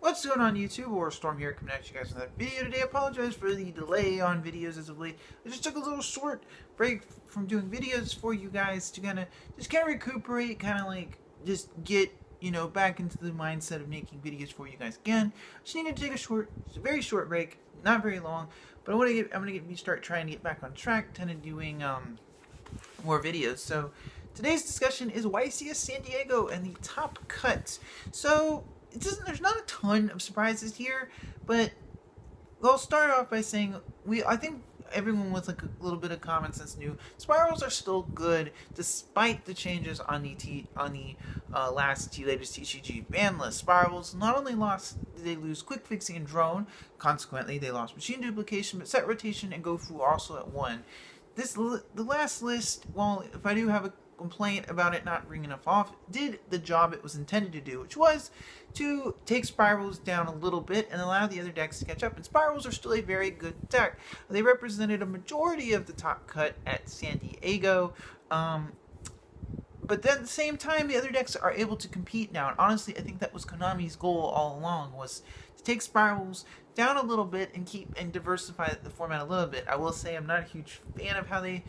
What's going on YouTube? Or Storm here coming at you guys with another video today. I apologize for the delay on videos as of late. I just took a little short break from doing videos for you guys to kind of recuperate, just get back into the mindset of making videos for you guys again. Just needed to take a very short break, not very long, but I'm gonna start trying to get back on track, doing more videos. So today's discussion is YCS San Diego and the top cut. So there's not a ton of surprises here, but I'll start off by saying I think everyone with like a little bit of common sense knew spirals are still good despite the changes on the latest TCG ban list. Spirals not only did they lose quick fixing and drone, consequently they lost machine duplication, but set rotation and go through also at 1. The last list, well, if I do have a complaint about it not ringing enough off, did the job it was intended to do, which was to take spirals down a little bit and allow the other decks to catch up. And spirals are still a very good deck. They represented a majority of the top cut at San Diego, but then at the same time, the other decks are able to compete now. And honestly, I think that was Konami's goal all along, was to take spirals down a little bit and diversify the format a little bit. I will say I'm not a huge fan of how they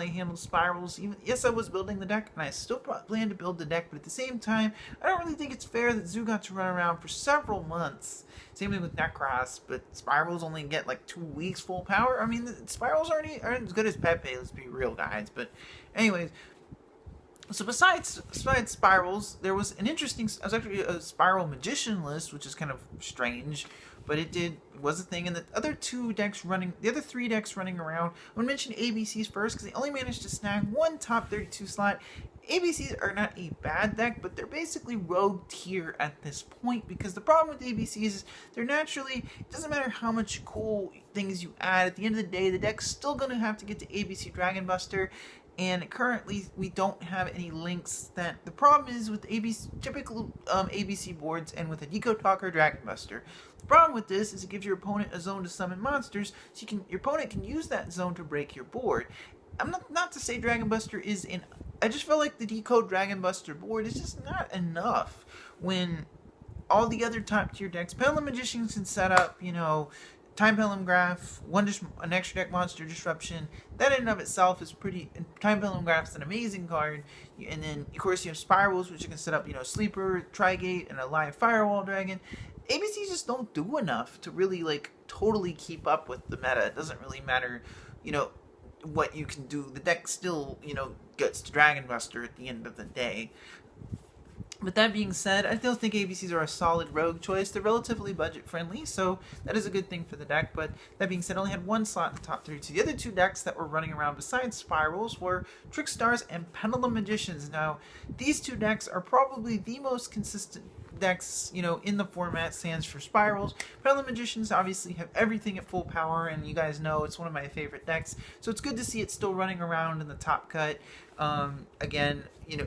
handle spirals. Yes, I was building the deck, and I still plan to build the deck, but at the same time, I don't really think it's fair that Zoo got to run around for several months. Same thing with Necros, but spirals only get like 2 weeks full power. I mean, the spirals aren't as good as Pepe, let's be real, guys. But anyways, so besides spirals, there was actually a spiral magician list, which is kind of strange, but it was a thing. And the other three decks running around, I'm going to mention ABCs first, because they only managed to snag one top 32 slot. ABCs are not a bad deck, but they're basically rogue tier at this point, because the problem with ABCs is they're naturally, it doesn't matter how much cool things you add, at the end of the day, the deck's still going to have to get to ABC Dragon Buster. And currently, we don't have any links. The problem is with typical ABC boards and with a Yugioh Talker Dragon Buster. The problem with this is it gives your opponent a zone to summon monsters, so your opponent can use that zone to break your board. I'm not to say Dragon Buster is I just feel like the Decode Dragon Buster board is just not enough when all the other top tier decks, Pendulum Magicians can set up, Time Pendulum Graph, an extra deck monster disruption. That in and of itself is pretty. Time Pendulum Graph's an amazing card. And then, of course, you have Spirals, which you can set up, Sleeper, Trigate, and a live Firewall Dragon. ABCs just don't do enough to really, totally keep up with the meta. It doesn't really matter, what you can do. The deck still, gets to Dragon Buster at the end of the day. But that being said, I still think ABCs are a solid rogue choice. They're relatively budget friendly, so that is a good thing for the deck. But that being said, I only had one slot in the top 32. The other two decks that were running around besides Spirals were Trickstars and Pendulum Magicians. Now, these two decks are probably the most consistent decks, in the format. Stands for Spirals. Pendulum Magicians obviously have everything at full power, and you guys know it's one of my favorite decks. So it's good to see it still running around in the top cut. Again,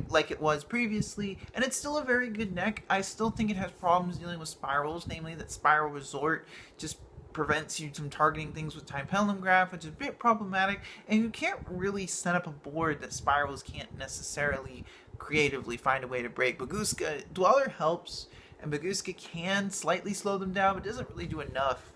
like it was previously, and it's still a very good deck. I still think it has problems dealing with spirals, namely that Spiral Resort just prevents you from targeting things with Time Pendulum Graph, which is a bit problematic, and you can't really set up a board that spirals can't necessarily creatively find a way to break. Baguska, Dweller helps, and Baguska can slightly slow them down, but doesn't really do enough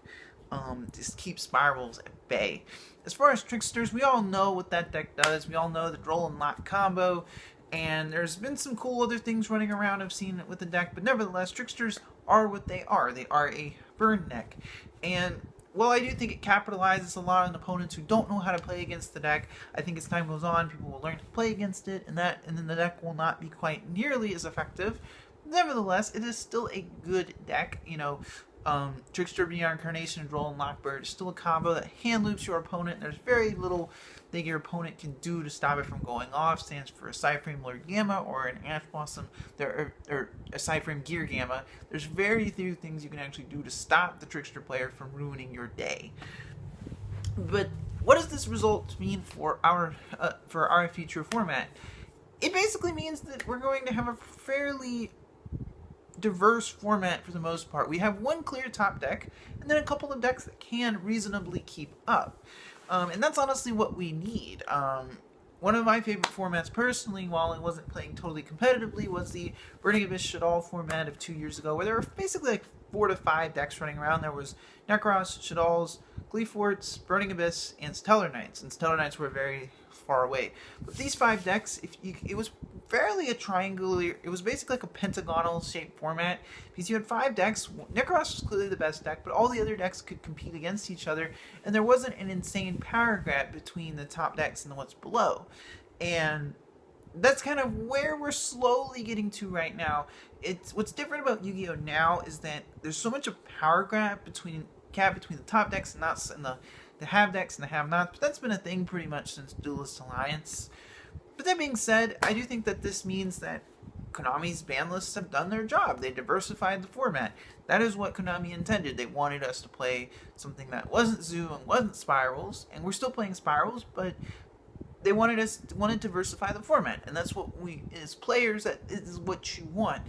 to keep spirals at bay. As far as Tricksters, we all know what that deck does. We all know the Droll and Lock combo, and there's been some cool other things running around I've seen with the deck, but nevertheless, Tricksters are what they are. They are a burn deck. And while I do think it capitalizes a lot on opponents who don't know how to play against the deck, I think as time goes on, people will learn to play against it, and then the deck will not be quite nearly as effective. Nevertheless, it is still a good deck. Trickster, Reincarnation, and Droll and Lockbird is still a combo that hand loops your opponent. There's very little that your opponent can do to stop it from going off. Stands for a Psyframe Lord Gamma or an Ash Blossom, or a Psyframe Gear Gamma. There's very few things you can actually do to stop the Trickster player from ruining your day. But what does this result mean for our future format? It basically means that we're going to have a fairly diverse format for the most part. We have one clear top deck, and then a couple of decks that can reasonably keep up. And that's honestly what we need. One of my favorite formats personally, while I wasn't playing totally competitively, was the Burning Abyss Shaddoll format of 2 years ago, where there were basically 4 to 5 decks running around. There was Necros, Shaddolls, Gleeforts, Burning Abyss, and Stellar Knights. And Stellar Knights were very far away. But these 5 decks, it was fairly a triangular, it was basically like a pentagonal shaped format, because you had 5 decks. Necros was clearly the best deck, but all the other decks could compete against each other, and there wasn't an insane power gap between the top decks and the ones below. And that's kind of where we're slowly getting to right now. It's what's different about Yu-Gi-Oh now is that there's so much of power gap between the top decks and the have decks and the have nots, but that's been a thing pretty much since Duelist Alliance. But that being said, I do think that this means that Konami's ban lists have done their job. They diversified the format. That is what Konami intended. They wanted us to play something that wasn't Zoo and wasn't Spirals, and we're still playing Spirals, but they wanted to diversify the format, and that's what we, as players, that is what you want.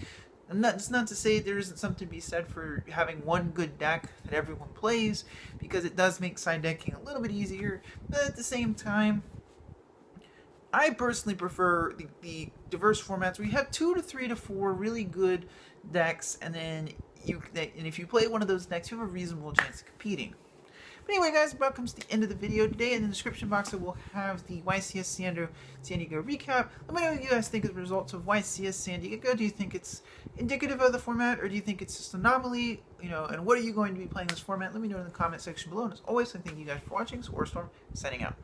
And that's not to say there isn't something to be said for having one good deck that everyone plays, because it does make side decking a little bit easier, but at the same time, I personally prefer the diverse formats where you have 2 to 3 to 4 really good decks, and then if you play one of those decks, you have a reasonable chance of competing. But anyway, guys, about comes to the end of the video today. In the description box, I will have the YCS San Diego recap. Let me know what you guys think of the results of YCS San Diego. Do you think it's indicative of the format, or do you think it's just an anomaly? And what are you going to be playing this format? Let me know in the comment section below. And as always, I thank you guys for watching. So, Warstorm, signing out.